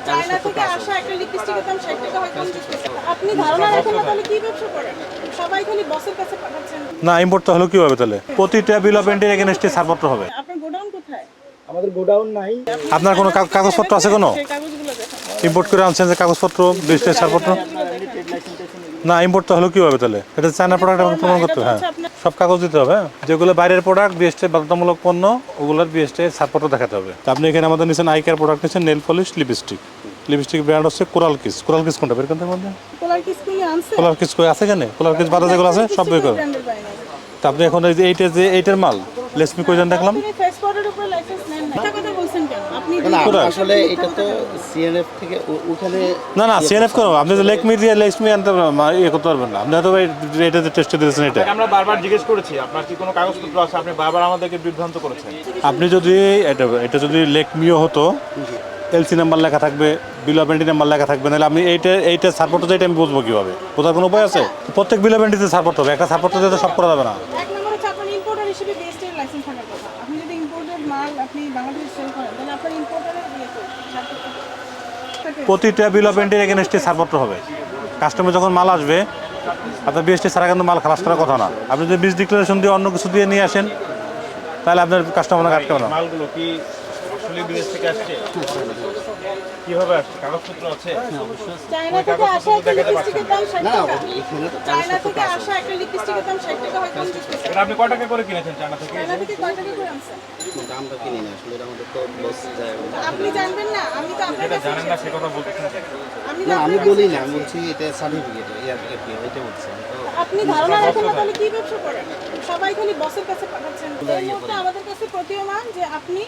China থেকে আসা একটা লিপস্টিকের দাম 60 টাকা হয় 50 টাকা। আপনি ধারণা রাখেন না তাহলে কি ব্যবসা করেন? সবাই খালি বসের কাছে পাঠাচ্ছেন। না ইম্পোর্ট তাহলে কি হবে তাহলে? প্রতিটা বিল অফ এন্ট্রির এগেইনস্টে ছাড়পত্র হবে। আপনার গোডাউন কোথায়? আমাদের গোডাউন নাই। আপনার কোনো কাগজপত্র আছে কোনো? সেই কাগজগুলো দেখান। ইম্পোর্ট করে আনছেন যে কাগজপত্র বিএসটির ছাড়পত্র? না ইম্পোর্ট তাহলে কি হবে তাহলে? এটা চায়না প্রোডাক্ট আমাকে প্রমাণ করতে হবে। হ্যাঁ সব কাগজ দিতে হবে। হ্যাঁ যেগুলো বাইরের প্রোডাক্ট বিএসটি বাধ্যতামূলক পণ্য ওগুলোর বিএসটি ছাড়পত্র দেখাতে হবে। তা আপনি এখানে আমাদের নিচ্ছেন আই কেয়ার প্রোডাক্ট নিচ্ছেন nail polish lipstick. Lipstick brand হচ্ছে কোরাল কিস। কোরাল কিস কোনটা বের করতে মধ্যে? কোলার কিস কিনে আনছে। কোরাল কিস কই আছে কেন? কোরাল কিস বাদে যেগুলো আছে সব বের করো। ব্র্যান্ডের বাইরে। তা আপনি এখন এই যে এইটার মাল লেসমি কই জান দেখলাম। আপনি ফেস পাউডারের উপর লাইসেন্স নেন না। কথা বলছেন কেন? আপনি না আসলে এটা তো সিএনএফ থেকে ওখানে না সিএনএফ করো। আপনি যে লেকমি দিয়ে লেসমি আনতে ইয়ে করতে পারবেন না। আপনি হয়তো এটা যে টেস্টে দিয়েছেন এটা। আমরা বারবার জিজ্ঞেস করেছি আপনার কি কোনো কাগজপত্র আছে, আপনি বারবার আমাদেরকে বিভ্রান্ত করেছেন। আপনি যদি এটা যদি লেকমিও হতো এলসি নাম্বার লেখা থাকবে বিল অফ এন্ট্রি নাম্বার লেখা থাকবে নাহলে আমি এইটা সাপোর্ট যেটা আমি বুঝবো কীভাবে? বোঝার কোনো উপায় আছে? প্রত্যেক বিল অফ এন্ট্রিতে সাপোর্ট হবে। একটা সাপোর্ট দিয়ে তো সব করা যাবে না। এক নম্বর হচ্ছে আপনার ইম্পোর্টার হিসেবে বিএসটি এর লাইসেন্স থাকার কথা। আপনি যদি ইম্পোর্টেড মাল আপনি বাংলাদেশে সেল করেন তাহলে আপনার ইম্পোর্টারের প্রতিটা বিল অফ এন্ট্রির এগেইনস্টে ছাড়পত্র হবে। কাস্টমার যখন মাল আসবে আপনার বিএসটি ছাড়া কিন্তু মাল খালাস করার কথা না। আপনি যদি বিস ডিক্লারেশন দিয়ে অন্য কিছু দিয়ে নিয়ে আসেন তাহলে আপনার কাস্টমার আটকে না। মালগুলো কি আসলে বিদেশ থেকে আসছে? কিভাবে আসছে? কাগজপত্র আছে? চায়না থেকে আসা একটা লিপস্টিকের দাম 60 টাকা। চায়না থেকে আসা একটা লিপস্টিকের দাম 60 টাকা হয় 50 টাকা। এটা আপনি কয় টাকা করে কিনেছেন চায়না থেকে? চায়না থেকে কয় টাকা করে আনছেন? দামটা কিনি না আসলে এটা আমাদের তো লস যায়। আপনি জানবেন না, আমি তো আপনার এটা কাছে জানেন না সে কথা বলতেছেন কেন? আমি না তো আমি আপনার বলি কাছে না, আমি বলছি এটা সার্টিফিকেট এটা বলছি। আপনি ধারণা রাখেন না তাহলে কি ব্যবসা করেন? সবাই খালি বসের কাছে পাঠাচ্ছেন। এই মুহূর্তে আমাদের কাছে প্রতীয়মান যে আপনি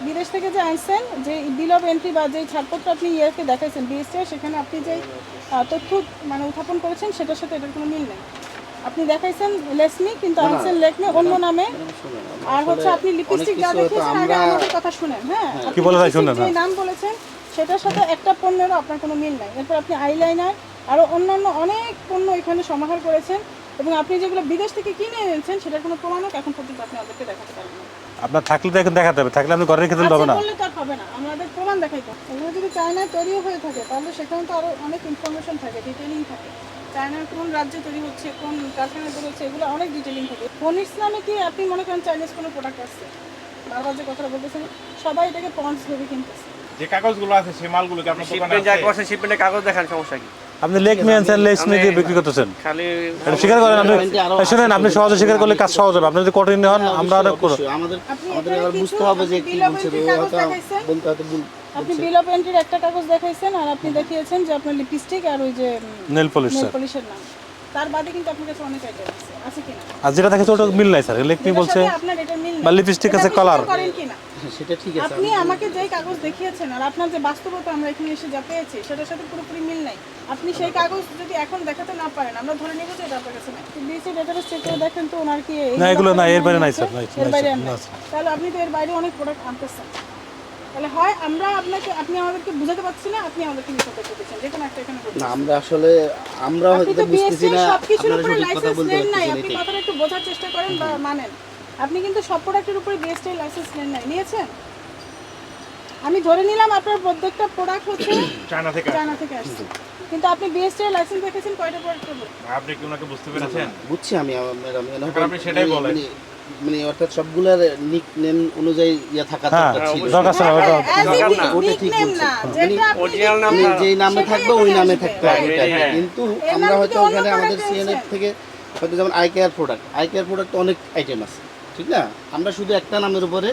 বিদেশ থেকে যে আনছেন যে বিল অফ এন্ট্রি বা যে ছাড়পত্র আপনি ইয়েকে দেখাইছেন বিএসটি সেখানে আপনি যে তথ্য মানে উত্থাপন করেছেন সেটার সাথে এটার কোনো মিল নেই। আপনি দেখাইছেন লেসমি কিন্তু আনছেন লেকমি অন্য নামে। আর হচ্ছে আপনি লিপস্টিক যা দেখিয়েছেন আগে আমাদের কথা শুনেন। হ্যাঁ কি বলে তাই শুনেন? যে নাম বলেছেন সেটার সাথে একটা পণ্যেরও আপনার কোনো মিল নাই। এরপর আপনি আইলাইনার আরও অন্যান্য অনেক পণ্য এখানে সমাহার করেছেন এবং আপনি যেগুলো বিদেশ থেকে কিনে এনেছেন সেটার কোনো প্রমাণও এখন পর্যন্ত আপনি আমাদেরকে দেখাতে পারবেন না। আপনার থাকলে তো এখন দেখাতে হবে। থাকলে আপনি ঘরে রেখে দিলে হবে না। বললে তো আর হবে না, আমাদের প্রমাণ দেখাইতে হবে। এগুলো যদি চায়নায় তৈরিও হয়ে থাকে তাহলে সেখানে তো আরও অনেক ইনফরমেশন থাকে, ডিটেলিং থাকে। চায়নার কোন রাজ্যে তৈরি হচ্ছে, কোন কারখানায় তৈরি হচ্ছে, এগুলো অনেক ডিটেলিং থাকে। ফোনিক্স নামে কি আপনি মনে করেন চাইনিজ কোনো প্রোডাক্ট আসছে? বারবার যে কথাটা বলতেছেন সবাই এটাকে পন্ডস ভেবে কিনতেছে। যে কাগজগুলো আছে সেই মালগুলো কি আপনার দোকানে শিপমেন্ট যা আছে? করছেন শিপমেন্টের কাগজ দেখান, সমস্যা কি? আপনি লেকমি আনছেন লেসমি দিয়ে বিক্রি করতেছেন। খালি এটা স্বীকার করেন আপনি। শুনেন আপনি সহজে স্বীকার করলে কাজ সহজ হবে। আপনি যদি কঠিন হন আমরা অনেক করব। আমাদের আপনি আমাদের এখানে এবার কিছু বুঝতে হবে যে কি bill of বলছে entry ও কাগজ হয়তো দেখাইছেন? বলতে হয়তো ভুল। আপনি বিল অফ এন্ট্রির একটা কাগজ দেখাইছেন আর আপনি দেখিয়েছেন যে আপনার লিপস্টিক আর ওই যে নেল পলিশ নেল স্যার। পলিশের নাম। তার বাদে কিন্তু আপনার কাছে অনেক আইটেম আছে, আছে কিনা? আর যেটা দেখেছে ওটা মিল নাই স্যার। লেকমি এটার বলছে সাথে আপনার এটার মিল নেই। বা লিপস্টিক আছে এটা আপনি কালার। স্বীকার করেন কিনা? সেটা ঠিক আছে। আপনি আমাকে যেই কাগজ দেখিয়েছেন আর আপনার যে বাস্তবতা আমরা এখানে এসে যা পেয়েছি সেটার সাথে পুরোপুরি মিল নাই। আপনি সেই কাগজ যদি এখন দেখাতে না পারেন আমরা ধরে নিব যে এটা আপনার কাছে নাই। বিএসসি ডেটাবেস চেক করে দেখেন তো ওনার কি না এগুলো না এর বাইরে নাই স্যার। নাই এর বাইরে না নাই। তাহলে আপনি তো এর বাইরে অনেক প্রোডাক্ট আনতেছেন। তাহলে হয় আমরা আপনি আমাদেরকে বুঝাতে পারছি না, আপনি আমাদেরকে মিথ্যা তথ্য দিচ্ছেন। যেকোনো একটা এখানে না আমরা আসলে আমরা আপনি হয়তো তো বুঝতেছি বিএসসি না, সবকিছুর আপনারা উপরে সঠিক কথা লাইসেন্স বলতে নেন নাই। পারতেছেন আপনি এটাই। কথাটা একটু বোঝার চেষ্টা করেন বা মানেন। আপনি কিন্তু সব প্রোডাক্টের উপরে বিএসসি লাইসেন্স নেন নাই। নিয়েছেন? আমি ধরে নিলাম আপনার প্রত্যেকটা প্রোডাক্ট হচ্ছে চায়না থেকে চায়না থেকে আসছে। কিন্তু আপনি বিএসসি এর লাইসেন্স দেখেছেন কয়টা প্রোডাক্টের উপর? আপনি কি ওনাকে বুঝতে পেরেছেন? বুঝছি আমি ম্যাডাম এখন আপনি সেটাই বলেন। মানে অর্থাৎ সবগুলোর নিক নেম অনুযায়ী ইয়া থাকা হ্যাঁ দরকার ছিল। দরকার স্যার ওটা ওটা ঠিক নিকনেম বলছেন। না, যেটা আপনি original নাম মানে না। যেই নামে থাকবে ওই নামে থাকতে হবে Right, এটাই। হ্যাঁ। কিন্তু এর আমরা নামে হয়তো কি অন্য ওখানে আমাদের product সিএনএফ এনেছেন? থেকে হয়তো যেমন আই কেয়ার প্রোডাক্ট অনেক আইটেম আছে, ঠিক না? আমরা শুধু একটা নামের উপরে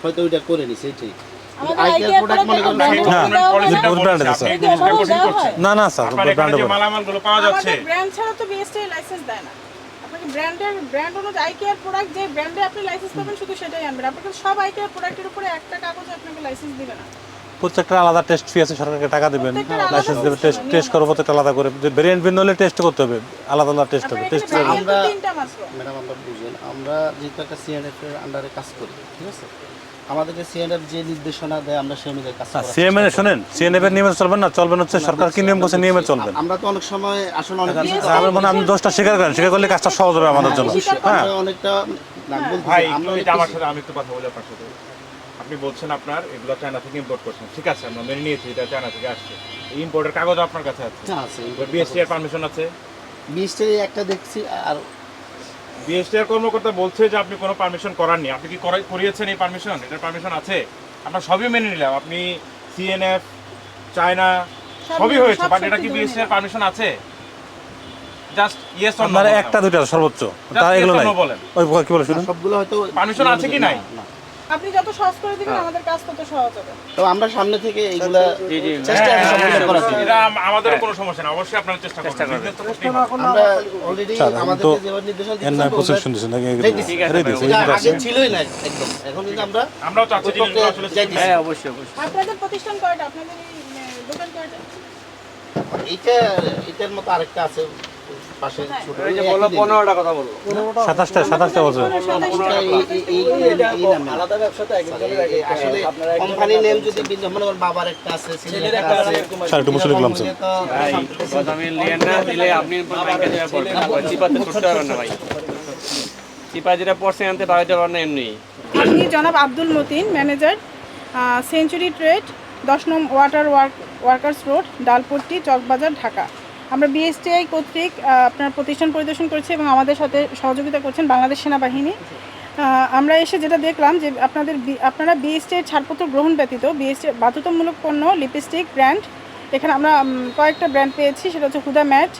হয়তো ওইটা করে নিছি এটাই। আমাদের I eye care care product মনে product করেন একটা হ্যাঁ, brand পলিসিটা ওর brand আছে, আপনি স্যার। এই জিনিসটা কঠিন দেওয়া করছেন। হয়। না না স্যার আপনার এখানে ব্র্যান্ড যে মালামালগুলো পাওয়া যাচ্ছে আমাদের ব্র্যান্ড ছাড়া তো বিএসটি লাইসেন্স দেয় না। আপনাকে ব্র্যান্ড অনুযায়ী আই কেয়ার প্রোডাক্ট যে ব্র্যান্ডে আপনি লাইসেন্স পাবেন শুধু সেটাই আনবেন। আপনাকে সব আই কেয়ার প্রোডাক্টের উপরে একটা কাগজ আপনাকে লাইসেন্স দিবে না। প্রত্যেকটা আলাদা টেস্ট ফি আছে, সরকারকে টাকা দেবেন, প্রত্যেকটার আলাদা লাইসেন্স দেবেন, test টেস্ট টেস্ট করবো প্রত্যেকটা আলাদা করে। যে ভেরিয়েন্ট ভিন্ন হলে টেস্ট করতে হবে, আলাদা আলাদা টেস্ট হবে। আপনার টেস্ট এখানে variant তো আমরা- তিনটা মাত্র। ম্যাডাম আমরা বুঝেন, আমরা যেহেতু একটা সিএনএফ এর আন্ডারে কাজ করি, ঠিক আছে? আমাদেরকে সিএনএফ যে নির্দেশনা দেয় আমরা সেই অনুযায়ী কাজ করি। সিএমএ শোনেন, সিএনএফ এর নিয়মে চলবেন না, চলবেন হচ্ছে সরকার কি নিয়ম করছে নিয়মে চলবেন। আমরা তো অনেক সময় আসলে অনেক কিছু Yes, আমার মনে হয় আপনি দোষটা স্বীকার করেন, স্বীকার করলে কাজটা সহজ হবে আমাদের জন্য। স্বীকার হ্যাঁ আমরা অনেকটা না বলতেছি, ভাই আমরা একটু এটা আমার সাথে আমি একটু কথা বলি আপনার সাথে। আপনি আপনি বলছেন আপনার এগুলো চায়না থেকে ইম্পোর্ট করছেন, ঠিক আছে, আমরা মেনে নিয়েছি এটা চায়না থেকে আসছে। এই ইম্পোর্টের কাগজ আপনার কাছে আছে? হ্যাঁ আছে, বিএসটি এর পারমিশন আছে? বিএসটি একটা দেখছি, আর বিএসটি এর কর্মকর্তা বলছে যে আপনি কোনো পারমিশন করাননি। আপনি কি করিয়েছেন এই পারমিশন? এটার পারমিশন আছে? আমরা সবই মেনে নিলাম, আপনি সিএনএফ, চায়না সবই হয়েছে, বাট এটা কি বিএসটি এর পারমিশন আছে? Just yes or no. আপনার একটা দুইটা সর্বোচ্চ, তা এগুলো নাই। বলেন ওই কি বলে শুনুন, সবগুলো হয়তো পারমিশন আছে কি নাই? না। আপনি যত সহজ করে দিবেন আমাদের কাজ তত সহজ হবে। তো আমরা সামনে থেকে এগুলা চেষ্টা হ্যাঁ, সবগুলো করার জন্য। এটা আমাদেরও কোনো সমস্যা না, অবশ্যই আপনারা চেষ্টা করবেন। business তো করতেই হবে। আমরা অলরেডি স্যার, আমি আমাদের তো যেভাবে নির্দেশনা এর নয় দিচ্ছি প্রসেস শুনতেছেন নাকি? ঠিক আছে, রেডি দিছে, এটা এই আগে আছে। ছিলই না একদম, এখন কিন্তু আমরা আমরাও চাচ্ছি ওই জিনিসগুলো পক্ষে আসলে যাইতেছি। হ্যাঁ অবশ্যই অবশ্যই। আপনাদের প্রতিষ্ঠান কয়টা? আপনাদের এই দোকান কয়টা? এটার মতো আরেকটা আছে পাশে ছোট, এই যে বললো 15টা কথা বললো। 27টা বছর। আসলে কোম্পানি নেম যদি মনে করেন বাবার একটা আছে, ছেলের একটা আছে, স্যার একটু বসে লিখলাম স্যার। ভাই কথা আমি লিয়েন না দিলে আপনি ব্যাংকে যাওয়া পড়বেন, চিপাতে ছুটতে পারবেন না ভাই। চিপা যেটা পড়ছে আনতে পারতে পারেন না এমনি। আমি জনাব Abdul Matin, manager, century trade, 10 নং ওয়ার্কার্স রোড, ডালপট্টি, চকবাজার, ঢাকা। আমরা বিএসটিআই কর্তৃক আপনার প্রতিষ্ঠান পরিদর্শন করেছি এবং আমাদের সাথে সহযোগিতা করছেন বাংলাদেশ সেনাবাহিনী। আমরা এসে যেটা দেখলাম যে আপনারা বিএসটিআই ছাড়পত্র গ্রহণ ব্যতীত বিএসটি বাধ্যতামূলক পণ্য, লিপস্টিক ব্র্যান্ড, এখানে আমরা কয়েকটা ব্র্যান্ড পেয়েছি, সেটা হচ্ছে হুদা ম্যাট,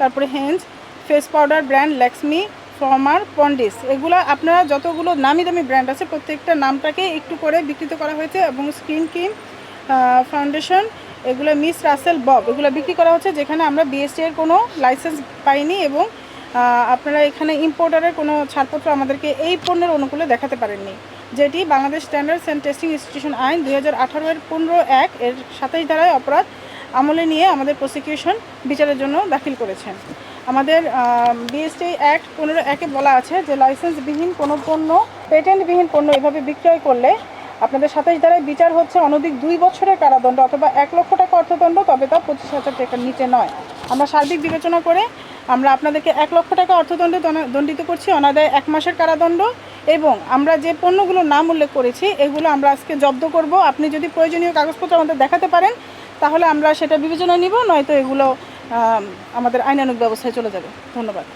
তারপরে হেঞ্জ, ফেস পাউডার ব্র্যান্ড ল্যাক্সমি, ফর্মার, পন্ডিস, এগুলো আপনারা যতগুলো নামি দামি ব্র্যান্ড আছে প্রত্যেকটা নামটাকে একটু করে বিকৃত করা হয়েছে এবং স্কিন ক্রিম, ফাউন্ডেশন, এগুলো মিস রাসেল বব, এগুলো বিক্রি করা হচ্ছে যেখানে আমরা বিএসটি এর কোনো লাইসেন্স পাইনি এবং আপনারা এখানে ইম্পোর্টারের কোনো ছাড়পত্র আমাদেরকে এই পণ্যের অনুকূলে দেখাতে পারেননি, যেটি Bangladesh standards and testing institution আইন 2018 এর 15(1) এর 27 ধারায় অপরাধ আমলে নিয়ে আমাদের প্রসিকিউশন বিচারের জন্য দাখিল করেছেন। আমাদের বিএসটি অ্যাক্ট 15(1) এ বলা আছে যে লাইসেন্সবিহীন কোনো পণ্য, পেটেন্টবিহীন পণ্য এভাবে বিক্রয় করলে আপনাদের 27 ধারায় বিচার হচ্ছে অনধিক 2 বছরের কারাদণ্ড অথবা 1 লক্ষ টাকা অর্থদণ্ড, তবে তা 25,000 টাকার নিচে নয়। আমরা সার্বিক বিবেচনা করে আমরা আপনাদেরকে 1 লক্ষ টাকা অর্থদণ্ডে দণ্ডিত করছি, অনাদায়ে 1 মাসের কারাদণ্ড, এবং আমরা যে পণ্যগুলোর নাম উল্লেখ করেছি এগুলো আমরা আজকে জব্দ করব। আপনি যদি প্রয়োজনীয় কাগজপত্র আমাদের দেখাতে পারেন তাহলে আমরা সেটা বিবেচনা নিব, নয়তো এগুলো আমাদের আইনানুগ ব্যবস্থায় চলে যাবে। ধন্যবাদ।